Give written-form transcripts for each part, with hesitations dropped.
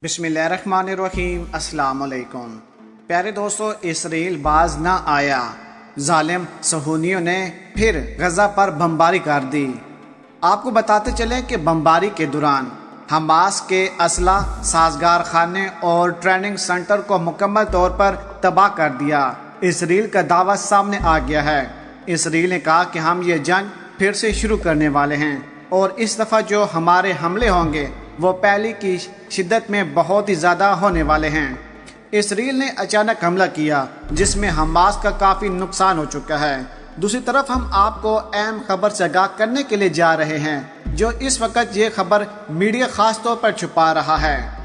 बिस्मिल्लाहिर्रहमानिर्रहीम। अस्सलाम वालेकुम। प्यारे दोस्तों, इसराइल बाज ना आया। जालिम सहूनियों ने फिर गजा पर बमबारी कर दी। आपको बताते चले कि बमबारी के दौरान हमास के असला साजगार खाने और ट्रेनिंग सेंटर को मुकम्मल तौर पर तबाह कर दिया। इसराइल का दावा सामने आ गया है। इसराइल ने कहा कि हम ये जंग फिर से शुरू करने वाले हैं और इस दफ़ा जो हमारे हमले होंगे वो पहले की शिद्दत में बहुत ही ज़्यादा होने वाले हैं। इसराइल ने अचानक हमला किया जिसमें हमास का काफ़ी नुकसान हो चुका है। दूसरी तरफ हम आपको अहम खबर से आगाह करने के लिए जा रहे हैं जो इस वक्त ये खबर मीडिया खास तौर पर छुपा रहा है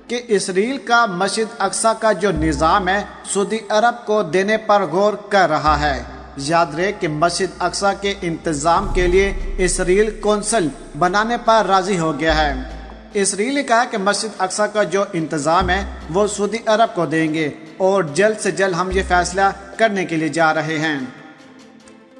कि इसराइल का मस्जिद अक्सा का जो निज़ाम है सऊदी अरब को देने पर गौर कर रहा है। याद रहे कि मस्जिद अक्सा के इंतज़ाम के लिए इसराइल कौंसल बनाने पर राज़ी हो गया है। इसराइल ने कहा कि मस्जिद अक्सा का जो इंतज़ाम है वो सऊदी अरब को देंगे और जल्द से जल्द हम ये फैसला करने के लिए जा रहे हैं।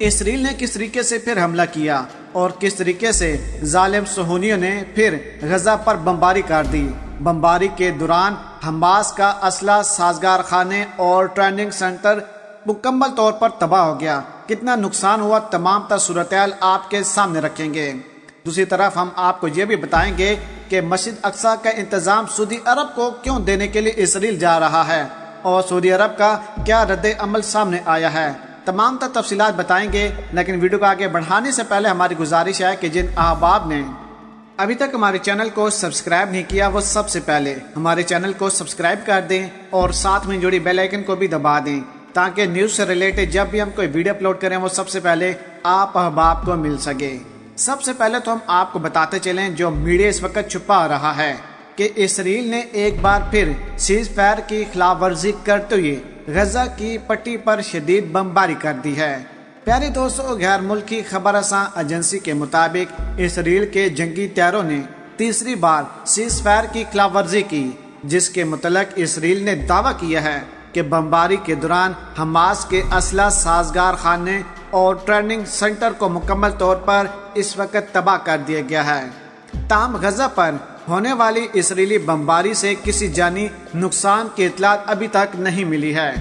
इसराइल ने किस तरीके से फिर हमला किया और किस तरीके से जालिम सहूनियों ने फिर गजा पर बमबारी कर दी। बमबारी के दौरान हमास का असला साजगार खाने और ट्रेनिंग सेंटर मुकम्मल तौर पर तबाह हो गया। कितना नुकसान हुआ तमाम सूरत-ए-हाल आपके सामने रखेंगे। दूसरी तरफ हम आपको ये भी बताएंगे कि मस्जिद अक्सा का इंतज़ाम सऊदी अरब को क्यों देने के लिए इसराइल जा रहा है और सऊदी अरब का क्या रद्द अमल सामने आया है। तमाम तफसीलात बताएंगे, लेकिन वीडियो को आगे बढ़ाने से पहले हमारी गुजारिश है कि जिन अहबाब ने अभी तक हमारे चैनल को सब्सक्राइब नहीं किया वो सबसे पहले हमारे चैनल को सब्सक्राइब कर दें और साथ में जुड़ी बेल आइकन को भी दबा दें ताकि न्यूज़ से रिलेटेड जब भी हम कोई वीडियो अपलोड करें वो सबसे पहले आप अहबाब को मिल सके। सबसे पहले तो हम आपको बताते चलें जो मीडिया इस वक्त छुपा रहा है कि इसराइल ने एक बार फिर सीज फायर की खिलाफ वर्जी करते हुए गजा की पट्टी पर शदीद बमबारी कर दी है। प्यारे दोस्तों, गैर मुल्की खबर रसां एजेंसी के मुताबिक इसराइल के जंगी तैयारों ने तीसरी बार सीज फायर की खिलाफ वर्जी की, जिसके मुतल्लिक इसराइल ने दावा किया है कि बमबारी के दौरान हमास के असला साजगार खाने और ट्रेनिंग सेंटर को मुकम्मल तौर पर इस वक्त तबाह कर दिया गया है। ताम गजा पर होने वाली इसराइली बमबारी से किसी जानी नुकसान की इतलात अभी तक नहीं मिली है।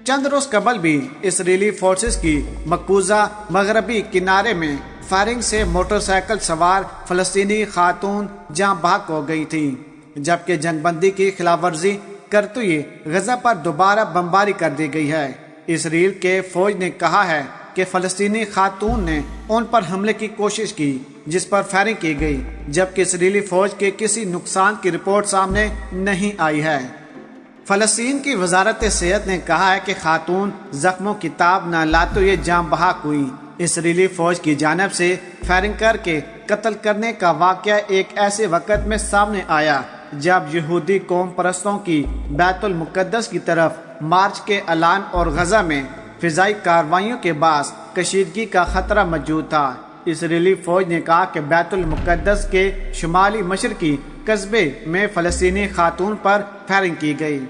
चंद रोज कबल भी इसराइली फोर्सेस की मकबूजा मगरबी किनारे में फायरिंग से मोटरसाइकिल सवार फलस्तीनी खातून जाँ बहक हो गई थी, जबकि जंगबंदी की खिलाफ वर्जी करते हुए गजा पर दोबारा बमबारी कर दी गई है। इसराइल के फौज ने कहा है कि फलस्तीनी खातून ने उन पर हमले की कोशिश की जिस पर फायरिंग की गई, जबकि इसराइली फौज के किसी नुकसान की रिपोर्ट सामने नहीं आई है। फलस्तीन की वजारत सेहत ने कहा है कि खातून जख्मों की ताब न लाते हुए जान बहक हुई। इसराइली फौज की जानब से फायरिंग करके कत्ल करने का वाकया एक ऐसे वक्त में सामने आया जब यहूदी कौम परस्तों की बैतुल मुकद्दस की तरफ मार्च के ऐलान और गजा में फिजाई कार्रवाइयों के बाद कशीदगी का खतरा मौजूद था। इसराइली फौज ने कहा कि बैतुल मुकद्दस के शुमाली मशरकी कस्बे में फलस्तीनी खातून पर फायरिंग की गई,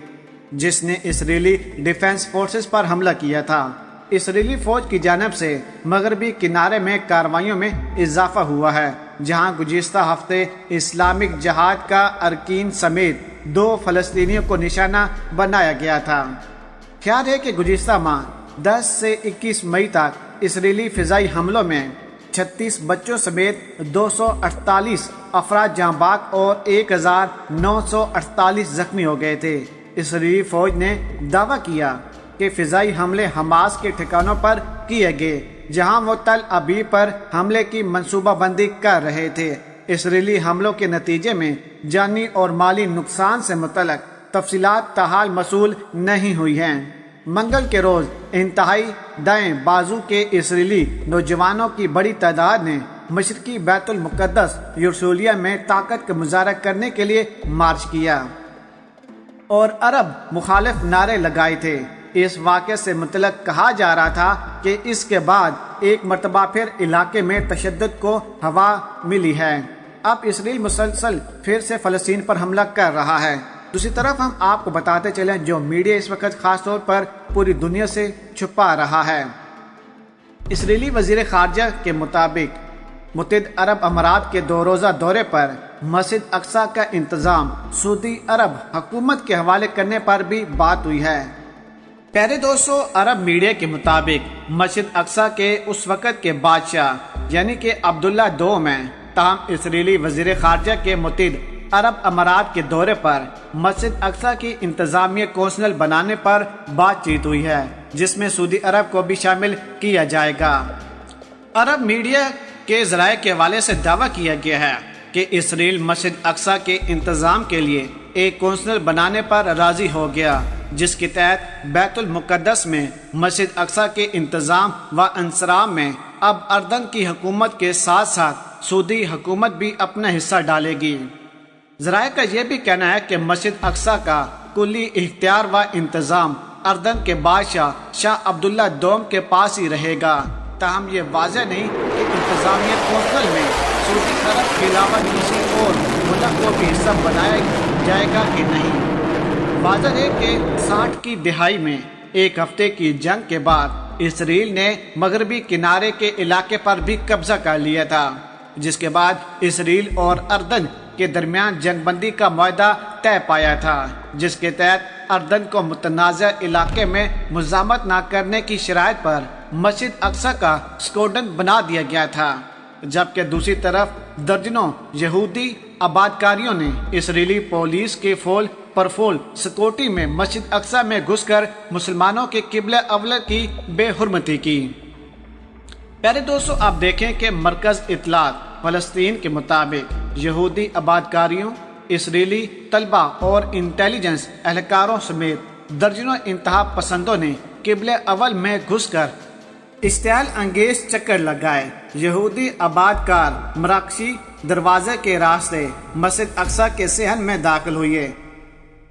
जिसने इसराइली डिफेंस फोर्सेस पर हमला किया था। इसराइली फौज की जानब से मगरबी किनारे में कार्रवाइयों में इजाफा हुआ है, जहां गुज़िश्ता हफ्ते इस्लामिक जहाद का अरकीन समेत 2 फलस्तीनियों को निशाना बनाया गया था। ख्याल है कि गुज़िश्ता माह 10 से 21 मई तक इसराइली फ़िज़ाई हमलों में 36 बच्चों समेत 248 अफराद जाँ बहक और 1948 जख्मी हो गए थे। इसराइली फौज ने दावा किया कि फ़िज़ाई हमले हमास के ठिकानों पर किए गए जहां वो तल अबीब पर हमले की मंसूबाबंदी कर रहे थे। इसराइली हमलों के नतीजे में जानी और माली नुकसान से मुतल्लिक तफसीलात ताहाल मसूल नहीं हुई हैं। मंगल के रोज इंतहाई दाएं बाजू के इसराइली नौजवानों की बड़ी तादाद ने मशरकी बैतुल मुकद्दस यरूशलेम में ताकत का मुजाहरा करने के लिए मार्च किया और अरब मुखालिफ नारे लगाए थे। इस वाक़े से मुतल्लिक कहा जा रहा था कि इसके बाद एक मरतबा फिर इलाके में तशद्दुद को हवा मिली है। अब इसराइल मुसलसल फिर से फ़लस्तीन पर हमला कर रहा है। दूसरी तरफ हम आपको बताते चलें जो मीडिया इस वक्त खास तौर पर पूरी दुनिया से छुपा रहा है। इसराइली वज़ीर ख़ारजा के मुताबिक मुत्तहिद अरब अमारात के 2 रोज़ा दौरे पर مسجد اقصی کا انتظام سعودی عرب حکومت کے حوالے کرنے پر بھی بات ہوئی ہے۔ پیارے دوستو، عرب میڈیا کے مطابق مسجد اقصی کے اس وقت کے بادشاہ یعنی کہ عبداللہ دوم ہیں، تاہم اسرائیلی وزیر خارجہ کے متعدد عرب امارات کے دورے پر مسجد اقصی کی انتظامیہ کونسل بنانے پر بات چیت ہوئی ہے، جس میں سعودی عرب کو بھی شامل کیا جائے گا۔ عرب میڈیا کے ذرائع کے حوالے سے دعویٰ کیا گیا ہے کہ اسرائیل مسجد اقصی کے انتظام کے لیے ایک کونسل بنانے پر راضی ہو گیا، جس کے تحت بیت المقدس میں مسجد اقصی کے انتظام و انصرام میں اب اردن کی حکومت کے ساتھ ساتھ سعودی حکومت بھی اپنا حصہ ڈالے گی۔ ذرائع کا یہ بھی کہنا ہے کہ مسجد اقصی کا کلی اختیار و انتظام اردن کے بادشاہ شاہ عبداللہ دوم کے پاس ہی رہے گا، تاہم یہ واضح نہیں کہ انتظامیہ کونسل میں سعودی عرب کے علاوہ کسی اور ملک کو بھی حصہ بنایا جائے گا کہ نہیں۔ واضح ہے کہ 60 کی دہائی میں ایک ہفتے کی جنگ کے بعد اسرائیل نے مغربی کنارے کے علاقے پر بھی قبضہ کر لیا تھا، جس کے بعد اسرائیل اور اردن کے درمیان جنگ بندی کا معاہدہ طے پایا تھا، جس کے تحت اردن کو متنازع علاقے میں مزاحمت نہ کرنے کی شرائط پر مسجد اقصی کا سکوڈن بنا دیا گیا تھا، جبکہ دوسری طرف درجنوں یہودی آبادکاریوں نے اسرائیلی پولیس کے فول پر فول سکیورٹی میں مسجد اقصی میں گھس کر مسلمانوں کے قبلہ اول کی بے حرمتی کی۔ پیارے دوستو، آپ دیکھیں کہ مرکز اطلاعات فلسطین کے مطابق یہودی آبادکاریوں، اسرائیلی طلبہ اور انٹیلیجنس اہلکاروں سمیت درجنوں انتہا پسندوں نے قبلہ اول میں گھس کر اشتعال انگیز چکر لگائے۔ یہودی آبادکار مراکشی دروازے کے راستے مسجد اقصی کے صحن میں داخل ہوئے۔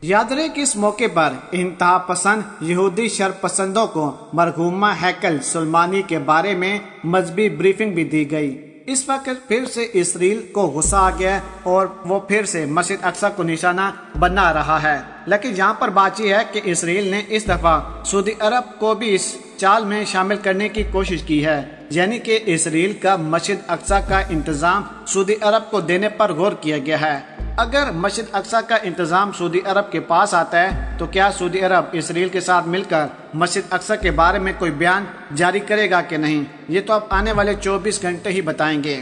یاد رہے کہ اس موقع پر انتہا پسند یہودی شر پسندوں کو مرحومہ ہیکل سلیمانی کے بارے میں مذہبی بریفنگ بھی دی گئی۔ اس وقت پھر سے اسرائیل کو غصہ آ گیا اور وہ پھر سے مسجد اقصی کو نشانہ بنا رہا ہے، لیکن یہاں پر بات یہ ہے کہ اسرائیل نے اس دفعہ سعودی عرب کو بھی اس چال میں شامل کرنے کی کوشش کی ہے، یعنی کہ اسرائیل کا مسجد اقصی کا انتظام سعودی عرب کو دینے پر غور کیا گیا ہے۔ اگر مسجد اقصی کا انتظام سعودی عرب کے پاس آتا ہے تو کیا سعودی عرب اسرائیل کے ساتھ مل کر مسجد اقصی کے بارے میں کوئی بیان جاری کرے گا کہ نہیں، یہ تو اب آنے والے 24 گھنٹے ہی بتائیں گے۔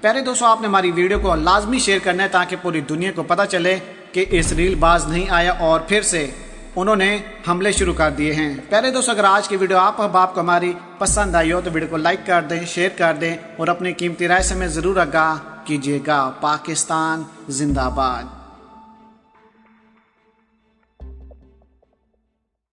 پیارے دوستو، آپ نے ہماری ویڈیو کو لازمی شیئر کرنا ہے تاکہ پوری دنیا کو پتہ چلے کہ اسرائیل باز نہیں آیا اور پھر سے انہوں نے حملے شروع کر دیے ہیں۔ پیارے دوستو، اگر آج کی ویڈیو آپ کو ہماری پسند آئی ہو تو ویڈیو کو لائک کر دیں، شیئر کر دیں اور اپنی قیمتی رائے سے ہمیں ضرور آگاہ کیجیے گا۔ پاکستان زندہ باد۔